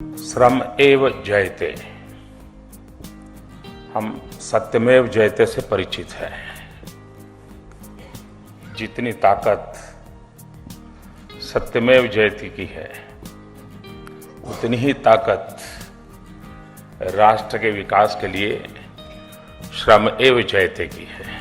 श्रम एव जयते। हम सत्यमेव जयते से परिचित हैं। जितनी ताकत सत्यमेव जयते की है, उतनी ही ताकत राष्ट्र के विकास के लिए श्रम एव जयते की है।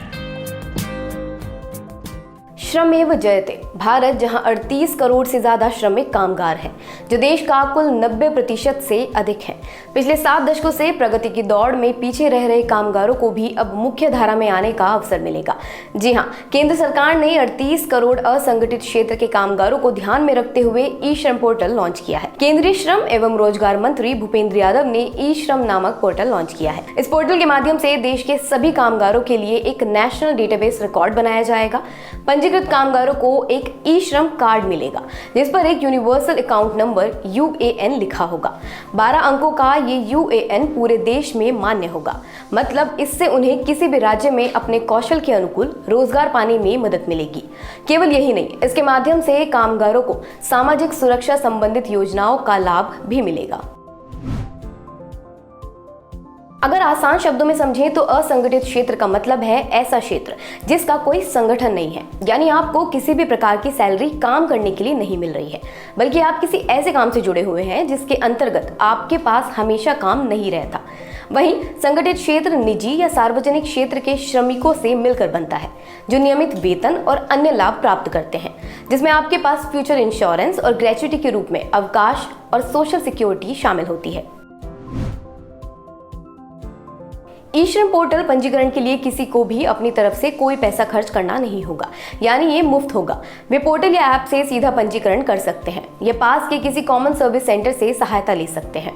श्रमेव जयते। भारत जहां 38 करोड़ से ज्यादा श्रमिक कामगार हैं, जो देश का कुल 90% से अधिक है। पिछले 7 दशकों से प्रगति की दौड़ में पीछे रह रहे कामगारों को भी अब मुख्य धारा में आने का अवसर मिलेगा। जी हां, केंद्र सरकार ने 38 करोड़ असंगठित क्षेत्र के कामगारों को ध्यान में रखते हुए ई श्रम पोर्टल लॉन्च किया है। केंद्रीय श्रम एवं रोजगार मंत्री भूपेंद्र यादव ने ई श्रम नामक पोर्टल लॉन्च किया है। इस पोर्टल के माध्यम से देश के सभी कामगारों के लिए एक नेशनल डेटाबेस रिकॉर्ड बनाया जाएगा। पंजीकृत कामगारों को एक ई श्रम कार्ड मिलेगा, जिस पर एक यूनिवर्सल अकाउंट नंबर UAN लिखा होगा। 12 अंकों का ये UAN पूरे देश में मान्य होगा। मतलब इससे उन्हें किसी भी राज्य में अपने कौशल के अनुकूल रोजगार पाने में मदद मिलेगी। केवल यही नहीं, इसके माध्यम से कामगारों को सामाजिक सुरक्षा संबंधित योजनाओं का लाभ भी मिलेगा। अगर आसान शब्दों में समझें तो असंगठित क्षेत्र का मतलब है ऐसा क्षेत्र जिसका कोई संगठन नहीं है, यानी आपको किसी भी प्रकार की सैलरी काम करने के लिए नहीं मिल रही है, बल्कि आप किसी ऐसे काम से जुड़े हुए हैं जिसके अंतर्गत आपके पास हमेशा काम नहीं रहता। वहीं संगठित क्षेत्र निजी या सार्वजनिक क्षेत्र के श्रमिकों से मिलकर बनता है, जो नियमित वेतन और अन्य लाभ प्राप्त करते हैं, जिसमें आपके पास फ्यूचर इंश्योरेंस और ग्रेच्युटी के रूप में अवकाश और सोशल सिक्योरिटी शामिल होती है। ई श्रम पोर्टल पंजीकरण के लिए किसी को भी अपनी तरफ से कोई पैसा खर्च करना नहीं होगा, यानी ये मुफ्त होगा। वे पोर्टल या ऐप से सीधा पंजीकरण कर सकते हैं या पास के किसी कॉमन सर्विस सेंटर से सहायता ले सकते हैं।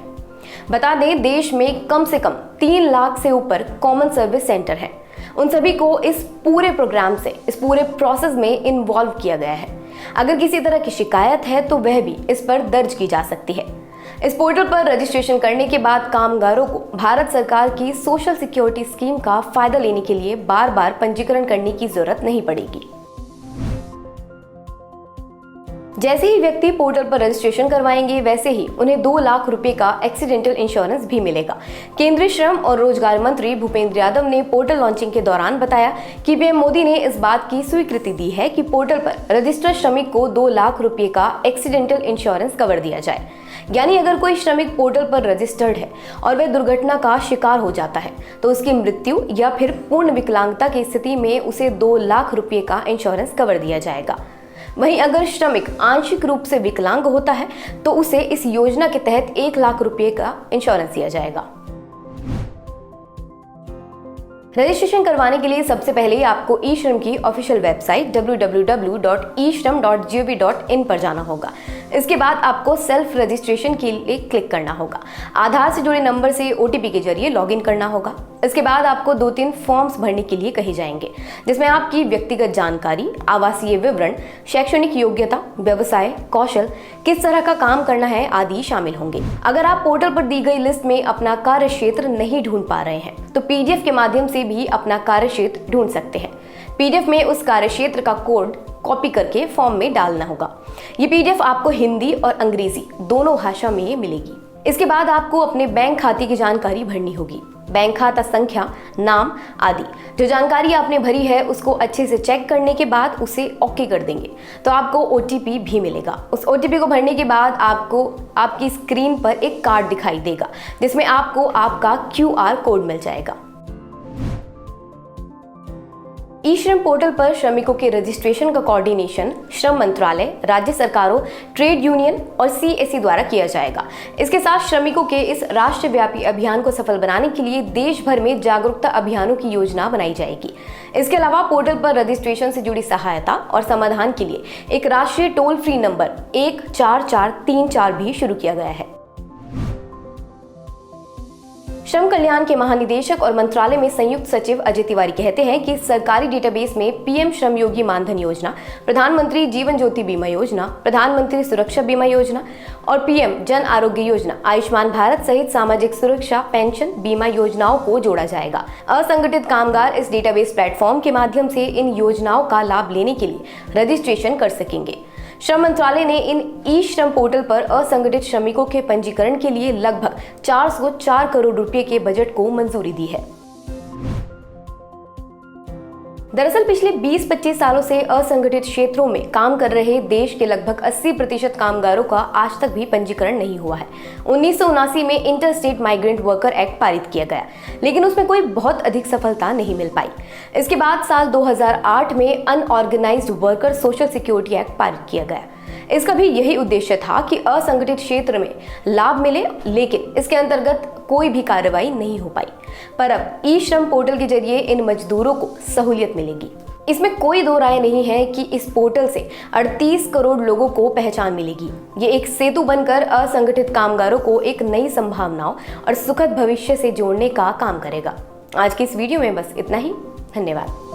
बता दें, देश में कम से कम 3 लाख से ऊपर कॉमन सर्विस सेंटर हैं। उन सभी को इस पूरे प्रोग्राम से, इस पूरे प्रोसेस में इन्वॉल्व किया गया है। अगर किसी तरह की शिकायत है तो वह भी इस पर दर्ज की जा सकती है। इस पोर्टल पर रजिस्ट्रेशन करने के बाद कामगारों को भारत सरकार की सोशल सिक्योरिटी स्कीम का फायदा लेने के लिए बार बार पंजीकरण करने की जरूरत नहीं पड़ेगी। जैसे ही व्यक्ति पोर्टल पर रजिस्ट्रेशन करवाएंगे, वैसे ही उन्हें 2 लाख रुपए का एक्सीडेंटल इंश्योरेंस भी मिलेगा। केंद्रीय श्रम और रोजगार मंत्री भूपेंद्र यादव ने पोर्टल लॉन्चिंग के दौरान बताया कि पीएम मोदी ने इस बात की स्वीकृति दी है कि पोर्टल पर रजिस्टर्ड श्रमिक को 2 लाख रुपए का एक्सीडेंटल इंश्योरेंस कवर दिया जाए। यानी अगर कोई श्रमिक पोर्टल पर रजिस्टर्ड है और वह दुर्घटना का शिकार हो जाता है, तो उसकी मृत्यु या फिर पूर्ण विकलांगता की स्थिति में उसे 2 लाख रुपए का इंश्योरेंस कवर दिया जाएगा। वहीं अगर श्रमिक आंशिक रूप से विकलांग होता है तो उसे इस योजना के तहत 1 लाख रुपए का इंश्योरेंस दिया जाएगा। रजिस्ट्रेशन करवाने के लिए सबसे पहले आपको ई श्रम की ऑफिशियल वेबसाइट www.ishram.gov.in पर जाना होगा। इसके बाद आपको सेल्फ रजिस्ट्रेशन के लिए क्लिक करना होगा। आधार से जुड़े नंबर से OTP के जरिए लॉगिन करना होगा। इसके बाद आपको 2-3 फॉर्म्स भरने के लिए कहे जाएंगे, जिसमें आपकी व्यक्तिगत जानकारी, आवासीय विवरण, शैक्षणिक योग्यता, व्यवसाय, कौशल, किस तरह का काम करना है आदि शामिल होंगे। अगर आप पोर्टल पर दी गई लिस्ट में अपना कार्य क्षेत्र नहीं ढूंढ पा रहे हैं तो PDF के माध्यम से भी अपना कार्य क्षेत्र ढूंढ सकते हैं। PDF में उस कार्य क्षेत्र का कोड कॉपी करके फॉर्म में डालना होगा। ये PDF आपको हिंदी और अंग्रेजी दोनों भाषा में मिलेगी। इसके बाद आपको अपने बैंक खाते की जानकारी भरनी होगी। बैंक खाता संख्या, नाम आदि जो जानकारी आपने भरी है उसको अच्छे से चेक करने के बाद उसे ओके कर देंगे तो आपको OTP भी मिलेगा। उस OTP को भरने के बाद आपको आपकी स्क्रीन पर एक कार्ड दिखाई देगा, जिसमें आपको आपका QR कोड मिल जाएगा। ई श्रम पोर्टल पर श्रमिकों के रजिस्ट्रेशन का कोऑर्डिनेशन श्रम मंत्रालय, राज्य सरकारों, ट्रेड यूनियन और CSE द्वारा किया जाएगा। इसके साथ श्रमिकों के इस राष्ट्रव्यापी अभियान को सफल बनाने के लिए देश भर में जागरूकता अभियानों की योजना बनाई जाएगी। इसके अलावा पोर्टल पर रजिस्ट्रेशन से जुड़ी सहायता और समाधान के लिए एक राष्ट्रीय टोल फ्री नंबर 14434 भी शुरू किया गया है। श्रम कल्याण के महानिदेशक और मंत्रालय में संयुक्त सचिव अजय तिवारी कहते हैं कि सरकारी डेटाबेस में PM श्रम योगी मानधन योजना, प्रधानमंत्री जीवन ज्योति बीमा योजना, प्रधानमंत्री सुरक्षा बीमा योजना और PM जन आरोग्य योजना, आयुष्मान भारत सहित सामाजिक सुरक्षा, पेंशन, बीमा योजनाओं को जोड़ा जाएगा। असंगठित कामगार इस डेटाबेस प्लेटफॉर्म के माध्यम से इन योजनाओं का लाभ लेने के लिए रजिस्ट्रेशन कर सकेंगे। श्रम मंत्रालय ने इन ई श्रम पोर्टल पर असंगठित श्रमिकों के पंजीकरण के लिए लगभग 404 करोड़ रुपए के बजट को मंजूरी दी है। दरअसल पिछले 20-25 सालों से असंगठित क्षेत्रों में काम कर रहे देश के लगभग 80% कामगारों का आज तक भी पंजीकरण नहीं हुआ है। 1979 में inter state migrant worker act पारित किया गया, लेकिन उसमें कोई बहुत अधिक सफलता नहीं मिल पाई। इसके बाद साल 2008 में unorganised worker social security act पारित किया गया। इसका भी यही उद्देश्य था कि असंगठित क्षेत्र में लाभ मिले, लेकिन इसके अंतर्गत कोई भी कार्रवाई नहीं हो पाई। पर अब ई श्रम पोर्टल के जरिए इन मजदूरों को सहूलियत मिलेगी। इसमें कोई दो राय नहीं है कि इस पोर्टल से 38 करोड़ लोगों को पहचान मिलेगी। ये एक सेतु बनकर असंगठित कामगारों को एक नई संभावनाओं और सुखद भविष्य से जोड़ने का काम करेगा। आज की इस वीडियो में बस इतना ही। धन्यवाद।